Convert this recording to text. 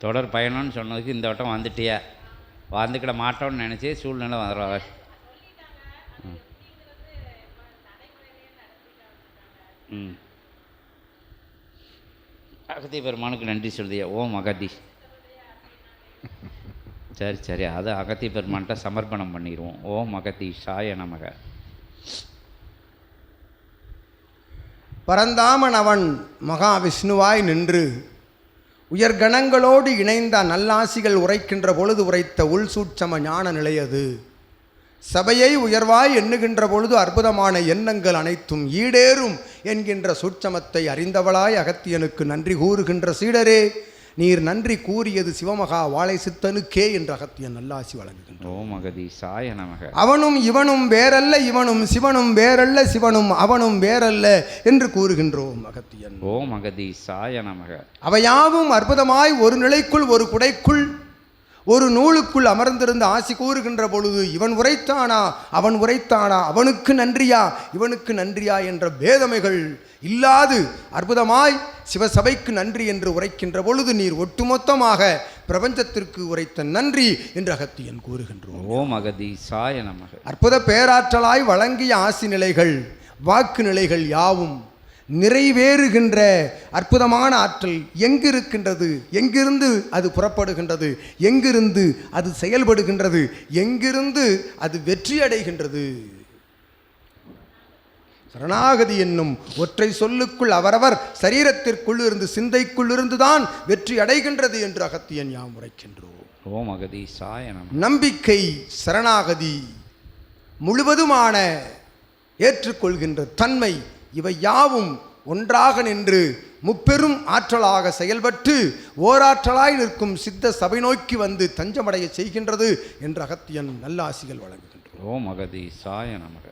தொடர் பயணம்னு சொன்னதுக்கு இந்த வட்டம் வந்துட்டியா, வந்துக்கிட மாட்டோம்னு நினச்சி சூழ்நிலை வந்துடுவாங்க. அகத்திய பெருமானுக்கு நன்றி சொல்லுதியா? ஓம் அகதி. சரி சரி, அதை அகத்திய பெருமான்கிட்ட சமர்ப்பணம் பண்ணிடுவோம். ஓம் அகதி சாய நமக. பரந்தாமன் அவன் மகாவிஷ்ணுவாய் நின்று உயர்கணங்களோடு இணைந்த நல்லாசிகள் உரைக்கின்ற பொழுது உரைத்த உள் சூட்சம ஞான நிலையது. சபையை உயர்வாய் எண்ணுகின்ற பொழுது அற்புதமான எண்ணங்கள் அனைத்தும் ஈடேறும் என்கின்ற சூட்சமத்தை அறிந்தவளாய் அகத்தியனுக்கு நன்றி கூறுகின்ற சீடரே, நீர் நன்றி கூறியது சிவமகா வாழை சித்தனுக்கே என்று அகத்தியன் நல்லாசி வழங்குகின்றான். ஓம் அகதி சாய நமக. அவனும் இவனும் வேறல்ல, இவனும் சிவனும் வேறல்ல, சிவனும் அவனும் வேறல்ல என்று கூறுகின்றோம் அகத்தியன். ஓம் அகதி சாய நமக. அவையாவும் அற்புதமாய் ஒரு நிலைக்குள் ஒரு குடைக்குள் ஒரு நூலுக்குள் அமர்ந்திருந்து ஆசி கூறுகின்ற பொழுது இவன் உரைத்தானா அவன் உரைத்தானா, அவனுக்கு நன்றியா இவனுக்கு நன்றியா என்ற பேதமைகள் இல்லாது அற்புதமாய் சிவசபைக்கு நன்றி என்று உரைக்கின்ற பொழுது நீர் ஒட்டுமொத்தமாக பிரபஞ்சத்திற்கு உரைத்த நன்றி என்று அகத்தியன் கூறுகின்றோம். ஓம் அகதி சாய நமக. அற்புத பேராற்றலாய் வழங்கிய ஆசி நிலைகள் வாக்கு நிலைகள் யாவும் நிறைவேறுகின்ற அற்புதமான ஆற்றல் எங்கிருக்கின்றது, எங்கிருந்து அது புறப்படுகின்றது, எங்கிருந்து அது செயல்படுகின்றது, எங்கிருந்து அது வெற்றி அடைகின்றது. சரணாகதி என்னும் ஒற்றை சொல்லுக்குள் அவரவர் சரீரத்திற்குள் இருந்து சிந்தைக்குள் இருந்துதான் வெற்றி அடைகின்றது என்று அகத்தியன் யாம் உரைக்கின்றோம். ஓம் அகதி சாய நமக. நம்பிக்கை சரணாகதி முழுவதுமான ஏற்றுக்கொள்கின்ற தன்மை இவை யாவும் ஒன்றாக நின்று முப்பெரும் ஆற்றலாக செயல்பட்டு ஓராற்றலாய் நிற்கும் சித்த சபை நோக்கி வந்து தஞ்சமடைய செய்கின்றது என்று அகத்தியன் நல்லாசிகள் வழங்குகின்றோம். ஓம் அகதி சாய நமக.